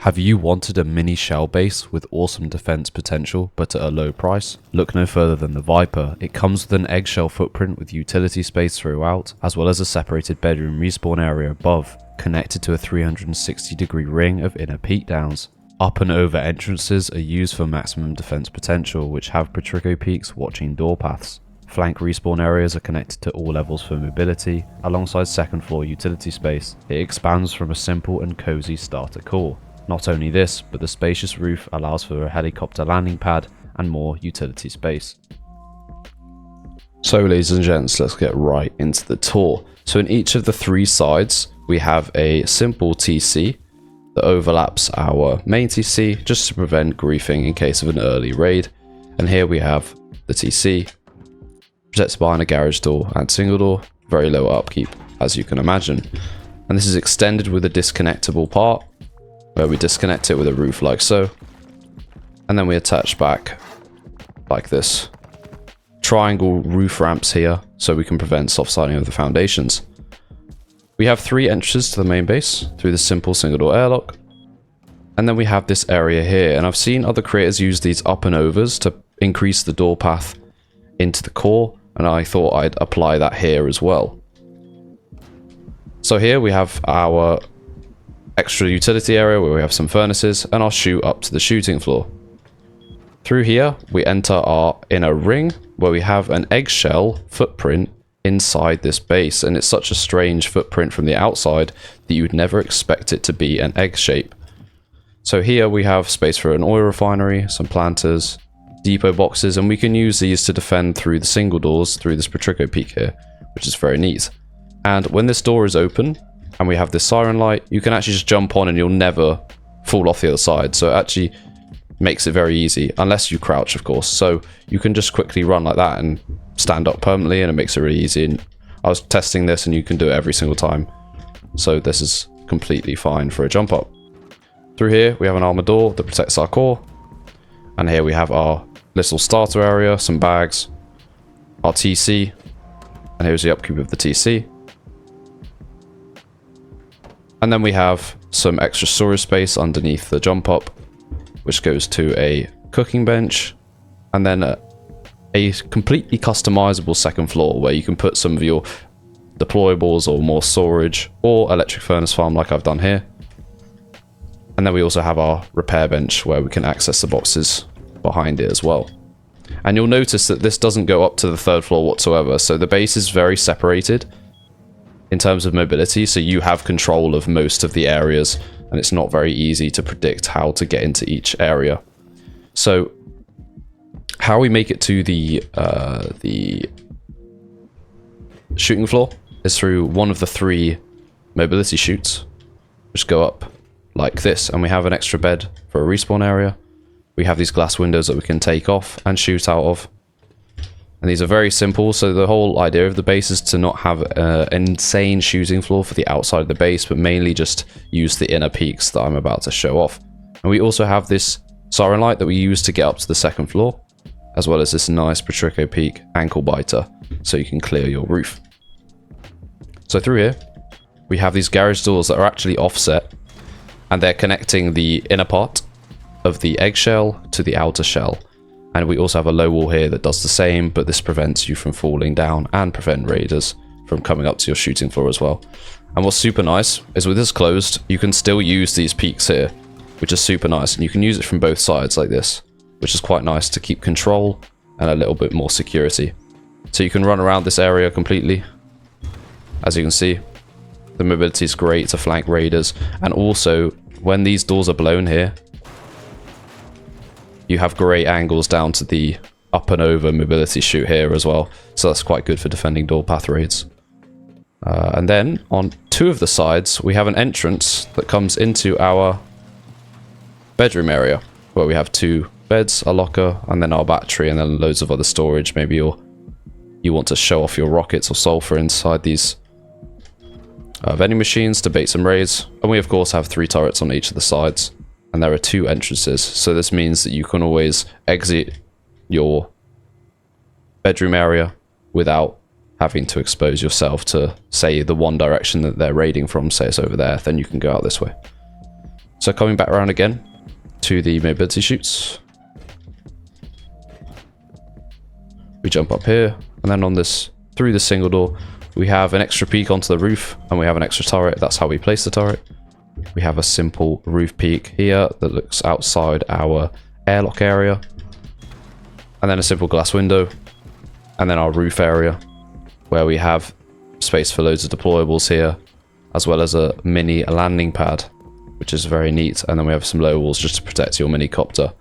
Have you wanted a mini shell base with awesome defense potential but at a low price? Look no further than the VIPER. It comes with an eggshell footprint with utility space throughout, as well as a separated bedroom respawn area above, connected to a 360-degree ring of inner peekdowns. Up and over entrances are used for maximum defense potential, which have Petrico peaks watching door paths. Flank respawn areas are connected to all levels for mobility, alongside second floor utility space. It expands from a simple and cozy starter core. Not only this, but the spacious roof allows for a helicopter landing pad and more utility space. So ladies and gents, let's get right into the tour. So in each of the three sides, we have a simple TC that overlaps our main TC just to prevent griefing in case of an early raid. And here we have the TC, protected behind a garage door and single door, very low upkeep as you can imagine. And this is extended with a disconnectable part, where we disconnect it with a roof like so, and then we attach back like this. Triangle roof ramps here so we can prevent soft siding of the foundations. We have three entrances to the main base through the simple single door airlock, and then we have this area here, and I've seen other creators use these up and overs to increase the door path into the core, and I thought I'd apply that here as well. So here we have our extra utility area where we have some furnaces and our chute up to the shooting floor. Through here we enter our inner ring where we have an eggshell footprint inside this base, and it's such a strange footprint from the outside that you would never expect it to be an egg shape. So here we have space for an oil refinery, some planters, depot boxes, and we can use these to defend through the single doors through this Petrico peak here, which is very neat. And when this door is open and we have this siren light, you can actually just jump on and you'll never fall off the other side. So it actually makes it very easy, unless you crouch, of course. So you can just quickly run like that and stand up permanently, and it makes it really easy. And I was testing this and you can do it every single time. So this is completely fine for a jump up. Through here, we have an armor door that protects our core. And here we have our little starter area, some bags, our TC, and here's the upkeep of the TC. And then we have some extra storage space underneath the jump up, which goes to a cooking bench, and then a completely customizable second floor where you can put some of your deployables or more storage or electric furnace farm like I've done here. And then we also have our repair bench where we can access the boxes behind it as well. And you'll notice that this doesn't go up to the third floor whatsoever, so the base is very separated in terms of mobility, so you have control of most of the areas, and it's not very easy to predict how to get into each area. So how we make it to the shooting floor is through one of the three mobility chutes, which go up like this, and we have an extra bed for a respawn area. We have these glass windows that we can take off and shoot out of. And these are very simple, so the whole idea of the base is to not have an insane shooting floor for the outside of the base, but mainly just use the inner peaks that I'm about to show off. And we also have this siren light that we use to get up to the second floor, as well as this nice Petrico peak ankle biter, so you can clear your roof. So through here, we have these garage doors that are actually offset, and they're connecting the inner part of the eggshell to the outer shell. And we also have a low wall here that does the same, but this prevents you from falling down and prevent raiders from coming up to your shooting floor as well. And what's super nice is with this closed, you can still use these peaks here, which is super nice. And you can use it from both sides like this, which is quite nice to keep control and a little bit more security. So you can run around this area completely. As you can see, the mobility is great to flank raiders. And also, when these doors are blown here, you have great angles down to the up and over mobility chute here as well. So that's quite good for defending door path raids. And then on two of the sides, we have an entrance that comes into our bedroom area where we have two beds, a locker, and then our battery, and then loads of other storage. Maybe you want to show off your rockets or sulfur inside these vending machines to bait some raids. And we of course have three turrets on each of the sides. And there are two entrances, so this means that you can always exit your bedroom area without having to expose yourself to, say, the one direction that they're raiding from, say it's over there, then you can go out this way. So coming back around again to the mobility chutes, we jump up here, and then on this, through the single door, we have an extra peak onto the roof, and we have an extra turret. That's how we place the turret. We have a simple roof peak here that looks outside our airlock area, and then a simple glass window, and then our roof area where we have space for loads of deployables here, as well as a mini landing pad, which is very neat. And then we have some low walls just to protect your minicopter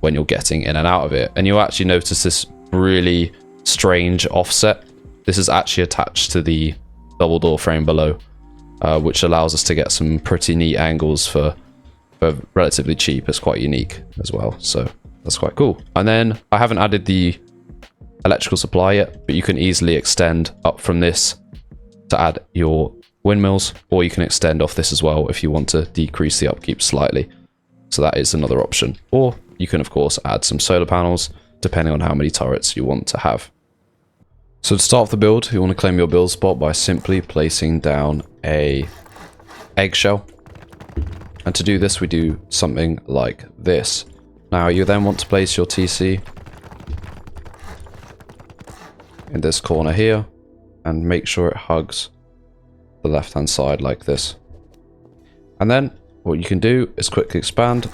when you're getting in and out of it. And you'll actually notice this really strange offset. This is actually attached to the double door frame below, which allows us to get some pretty neat angles for relatively cheap. It's quite unique as well, so that's quite cool. And then I haven't added the electrical supply yet, but you can easily extend up from this to add your windmills, or you can extend off this as well if you want to decrease the upkeep slightly. So that is another option. Or you can of course add some solar panels depending on how many turrets you want to have. So to start off the build, you want to claim your build spot by simply placing down a eggshell. And to do this, we do something like this. Now you then want to place your TC in this corner here, and make sure it hugs the left hand side like this. And then what you can do is quickly expand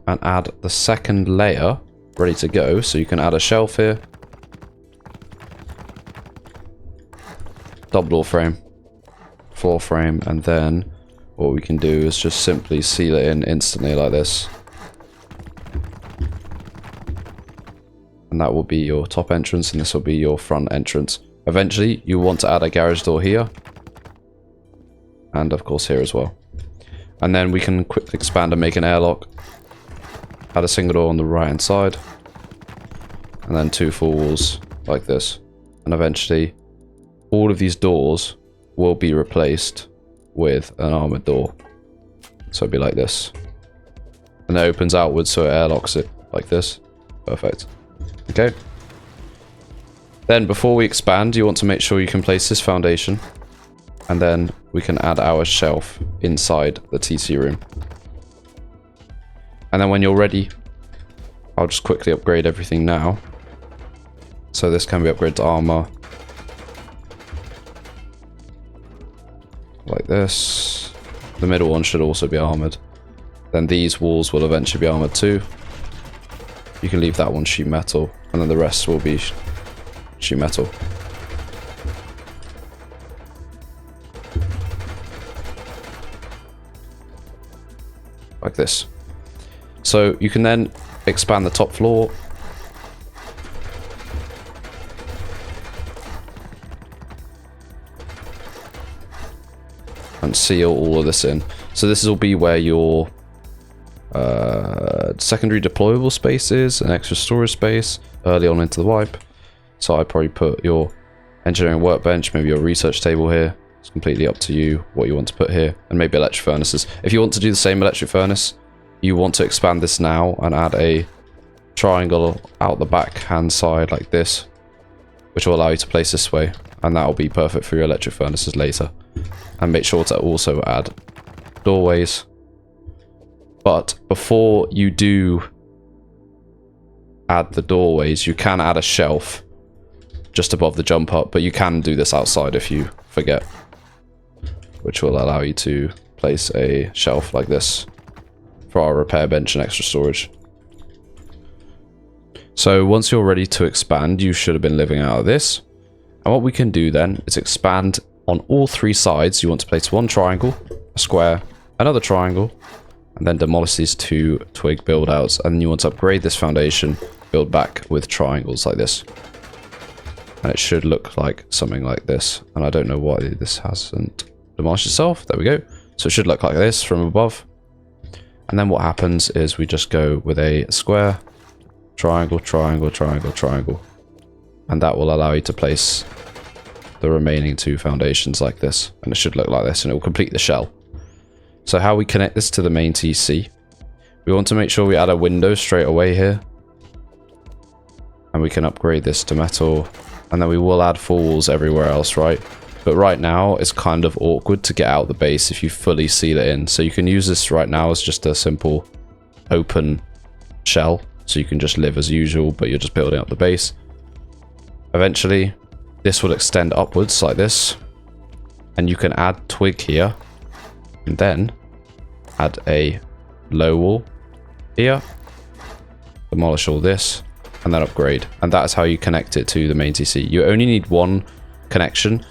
and add the second layer ready to go. So you can add a shelf here, double door frame, floor frame, and then what we can do is just simply seal it in instantly like this. And that will be your top entrance, and this will be your front entrance. Eventually, you want to add a garage door here, and of course here as well. And then we can quickly expand and make an airlock. Add a single door on the right hand side, and then 2 full walls like this. And eventually, all of these doors will be replaced with an armored door. So it'll be like this. And it opens outwards, so it airlocks it like this. Perfect. Okay. Then before we expand, you want to make sure you can place this foundation, and then we can add our shelf inside the TC room. And then when you're ready, I'll just quickly upgrade everything now. So this can be upgraded to armor. Like this. The middle one should also be armored. Then these walls will eventually be armored too. You can leave that one sheet metal, and then the rest will be sheet metal. Like this. So you can then expand the top floor. And seal all of this in. So this will be where your secondary deployable space is, an extra storage space early on into the wipe. So I'd probably put your engineering workbench, maybe your research table here. It's completely up to you what you want to put here, and maybe electric furnaces. If you want to do the same electric furnace, you want to expand this now and add a triangle out the back hand side like this, which will allow you to place this way, and that will be perfect for your electric furnaces later. And make sure to also add doorways. But before you do add the doorways, you can add a shelf just above the jump up, but you can do this outside if you forget, which will allow you to place a shelf like this for our repair bench and extra storage. So once you're ready to expand, you should have been living out of this. And what we can do then is expand on all 3 sides. You want to place 1 triangle, a square, another triangle, and then demolish these 2 twig build outs. And you want to upgrade this foundation, build back with triangles like this. And it should look like something like this. And I don't know why this hasn't demolished itself. There we go. So it should look like this from above. And then what happens is we just go with a square, triangle, triangle, triangle, triangle. And that will allow you to place the remaining 2 foundations like this. And it should look like this, and it will complete the shell. So how we connect this to the main TC, we want to make sure we add a window straight away here. And we can upgrade this to metal. And then we will add full walls everywhere else, right? But right now, it's kind of awkward to get out the base if you fully seal it in. So you can use this right now as just a simple open shell. So you can just live as usual, but you're just building up the base. Eventually, this will extend upwards like this. And you can add twig here. And then add a low wall here. Demolish all this. And then upgrade. And that's how you connect it to the main TC. You only need one connection,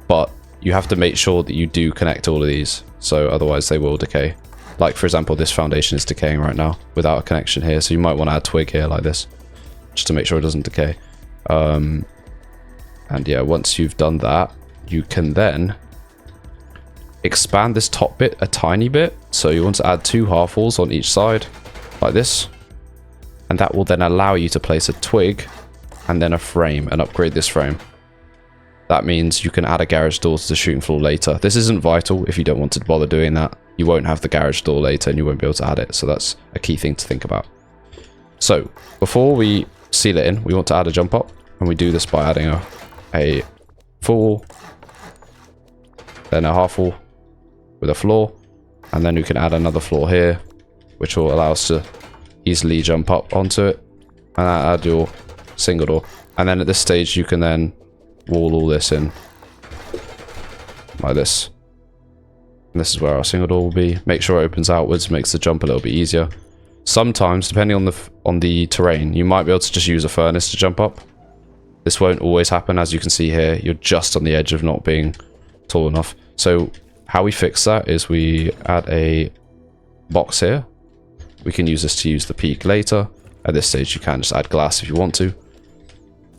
but you have to make sure that you do connect all of these. So otherwise they will decay. Like, for example, this foundation is decaying right now without a connection here. So you might want to add twig here like this, just to make sure it doesn't decay. And yeah, once you've done that, you can then expand this top bit a tiny bit. So you want to add 2 half walls on each side like this. And that will then allow you to place a twig and then a frame and upgrade this frame. That means you can add a garage door to the shooting floor later. This isn't vital if you don't want to bother doing that. You won't have the garage door later and you won't be able to add it. So that's a key thing to think about. So before we seal it in, we want to add a jump up. And we do this by adding a full wall, then a half wall with a floor. And then you can add another floor here, which will allow us to easily jump up onto it. And add your single door. And then at this stage, you can then wall all this in like this. And this is where our single door will be. Make sure it opens outwards, makes the jump a little bit easier. Sometimes, depending on the terrain, you might be able to just use a furnace to jump up. This won't always happen. As you can see here, you're just on the edge of not being tall enough. So how we fix that is we add a box here. We can use this to use the peak later. At this stage, you can just add glass if you want to.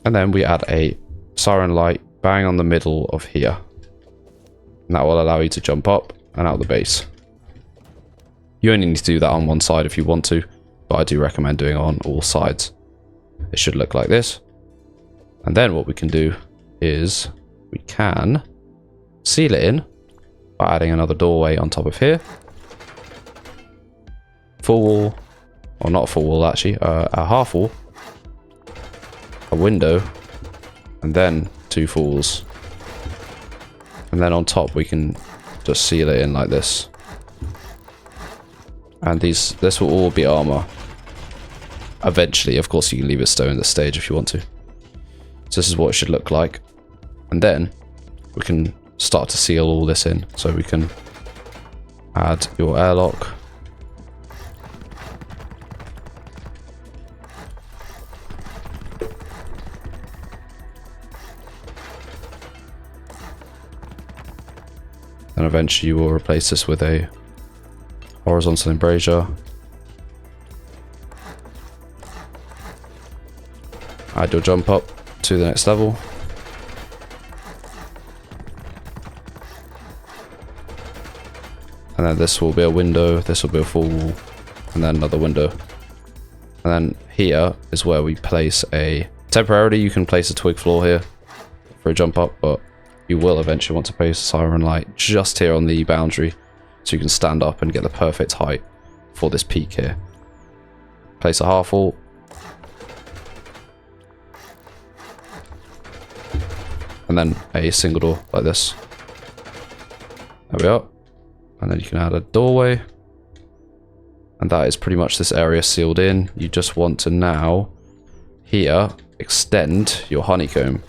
And then we add a siren light bang on the middle of here. And that will allow you to jump up and out the base. You only need to do that on one side if you want to, but I do recommend doing it on all sides. It should look like this. And then what we can do is we can seal it in by adding another doorway on top of here. Full wall, or not a full wall actually, a half wall, a window, and then 2 full walls. And then on top we can just seal it in like this. And this will all be armor. Eventually, of course, you can leave it stone at this stage if you want to. So this is what it should look like. And then we can start to seal all this in. So we can add your airlock. And eventually you will replace this with a horizontal embrasure. Add your jump up to the next level. And then this will be a window, this will be a full wall, and then another window. And then here is where we place a... Temporarily you can place a twig floor here for a jump up, but you will eventually want to place a siren light just here on the boundary so you can stand up and get the perfect height for this peak here. Place a half wall. And then a single door like this. There we are. And then you can add a doorway. And that is pretty much this area sealed in. You just want to now, here, extend your honeycomb.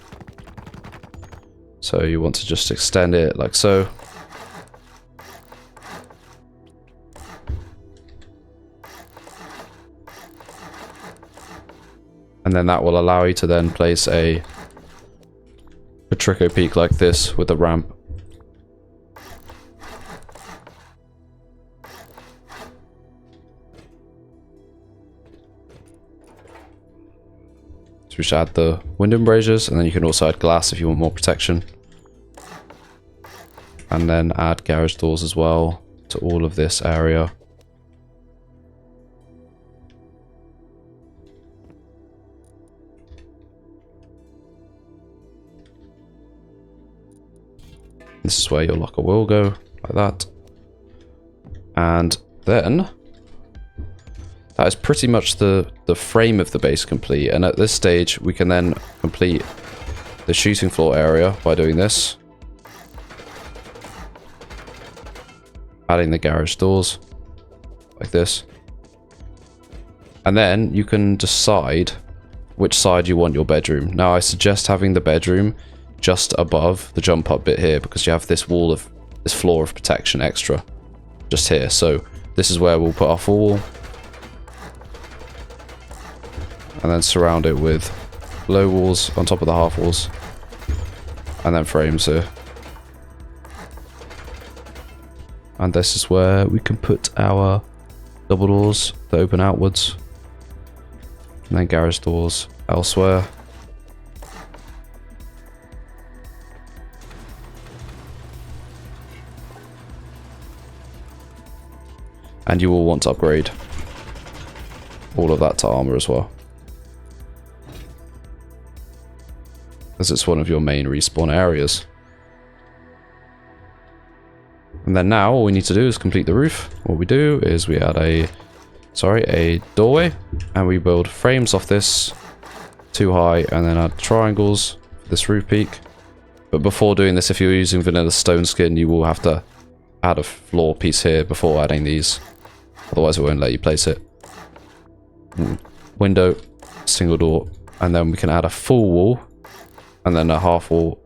So you want to just extend it like so. And then that will allow you to then place a trico peak like this with a ramp. So we should add the window embrasures, and then you can also add glass if you want more protection. And then add garage doors as well to all of this area. This is where your locker will go, like that. And then that is pretty much the frame of the base complete. And at this stage, we can then complete the shooting floor area by doing this. adding the garage doors like this. And then you can decide which side you want your bedroom. Now I suggest having the bedroom just above the jump up bit here, because you have this floor of protection extra just here. So this is where we'll put our full wall, and then surround it with low walls on top of the half walls, and then frames here. And this is where we can put our double doors that open outwards, and then garage doors elsewhere. And you will want to upgrade all of that to armor as well, as it's one of your main respawn areas. And then now all we need to do is complete the roof. What we do is we add a doorway, and we build frames off this 2 high, and then add triangles for this roof peak. But before doing this, if you're using vanilla stone skin, you will have to add a floor piece here before adding these. Otherwise it won't let you place it. Window, single door, and then we can add a full wall, and then a half wall,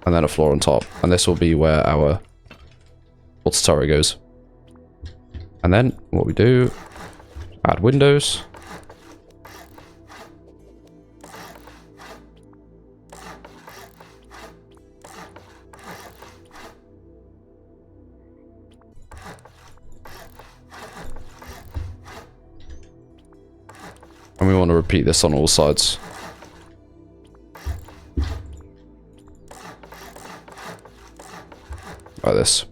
and then a floor on top. And this will be where our water turret goes. And then what we do, add windows. And we want to repeat this on all sides. Like this.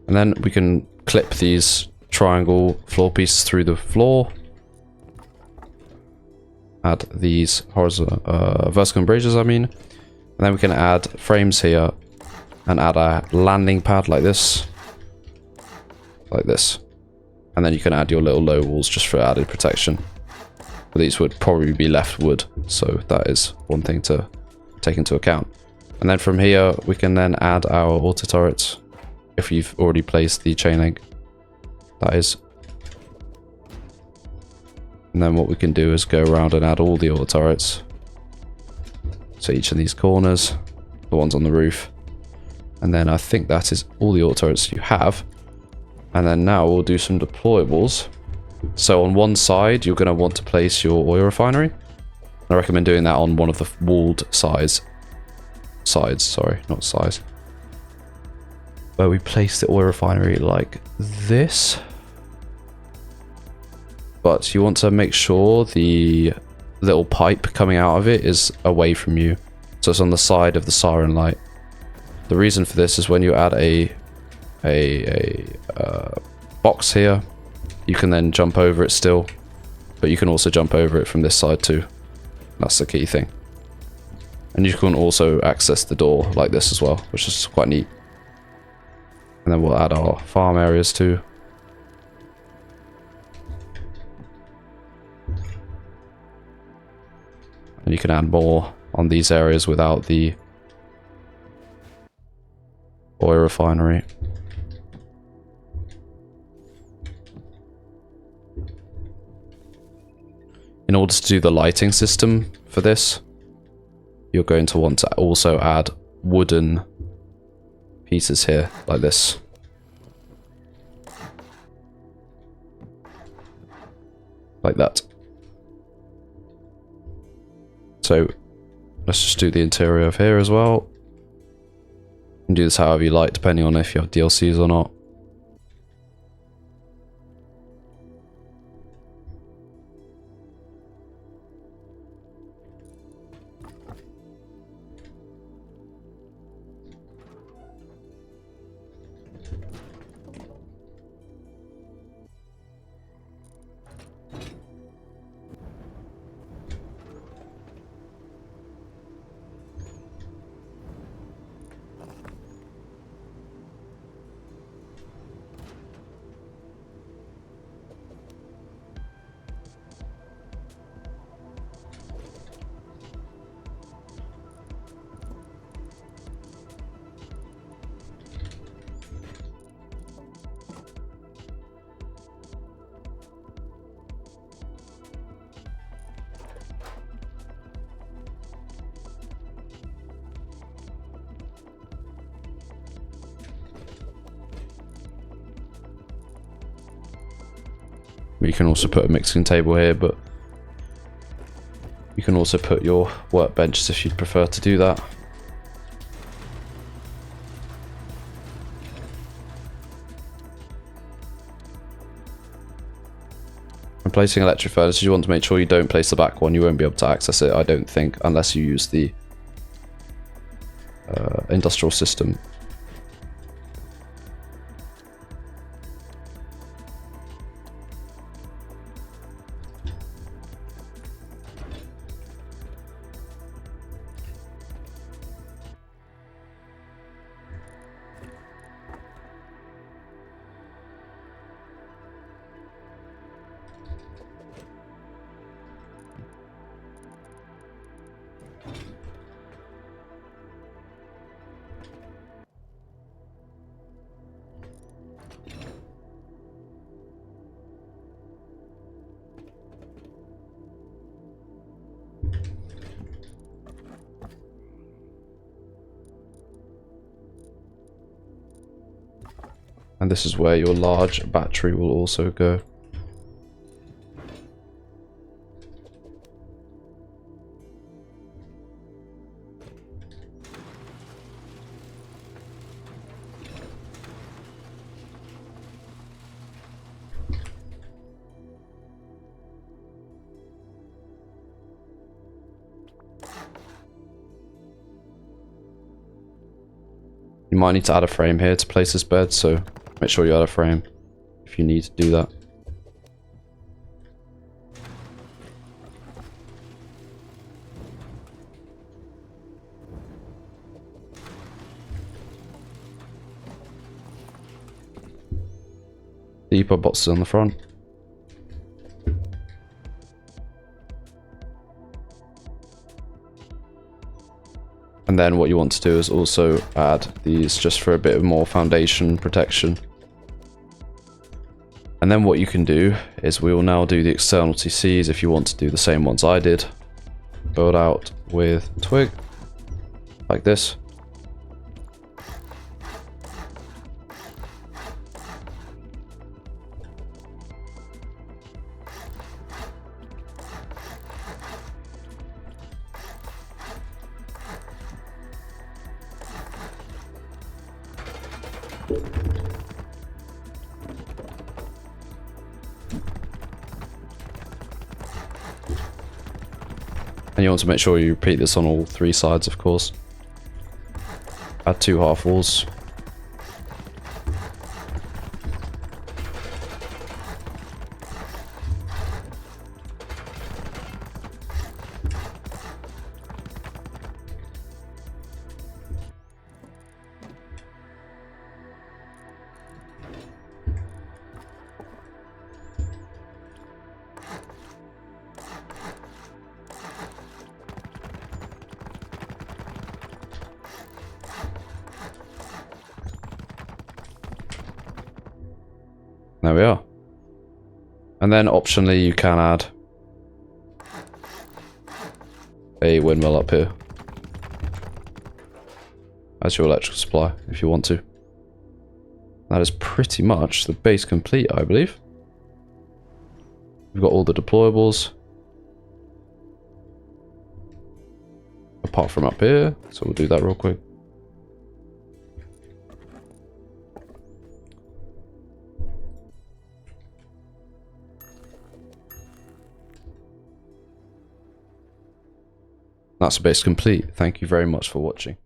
And then we can clip these triangle floor pieces through the floor. Add these horizontal, vertical embrasures, I mean. And then we can add frames here and add a landing pad like this. Like this. And then you can add your little low walls just for added protection. But these would probably be left wood, so that is one thing to take into account. And then from here, we can then add our auto turrets if you've already placed the chain link. That is. And then what we can do is go around and add all the auto turrets. So each of these corners, the ones on the roof. And then I think that is all the auto turrets you have. And then now we'll do some deployables. So on one side, you're going to want to place your oil refinery. I recommend doing that on one of the walled sides, sorry, not sides. Where we place the oil refinery like this. But you want to make sure the little pipe coming out of it is away from you. So it's on the side of the siren light. The reason for this is when you add a box here, you can then jump over it still, but you can also jump over it from this side too. That's the key thing. And you can also access the door like this as well, which is quite neat. And then we'll add our farm areas too. And you can add more on these areas without the oil refinery. In order to do the lighting system for this, you're going to want to also add wooden pieces here, like this. Like that. So, let's just do the interior of here as well. You can do this however you like, depending on if you have DLCs or not. You can also put a mixing table here, but you can also put your workbenches if you'd prefer to do that. When placing electric furnaces, you want to make sure you don't place the back one. You won't be able to access it, I don't think, unless you use the industrial system. And this is where your large battery will also go. You might need to add a frame here to place this bed, so make sure you add a frame if you need to do that. Deeper boxes on the front. And then what you want to do is also add these just for a bit of more foundation protection. And then what you can do is we will now do the external TCs if you want to do the same ones I did. Build out with twig, like this. And you want to make sure you repeat this on all three sides, of course. Add 2 half walls. There we are. And then optionally you can add a windmill up here as your electrical supply if you want to. That is pretty much the base complete, I believe. We've got all the deployables apart from up here, so we'll do that real quick. That's the base complete. Thank you very much for watching.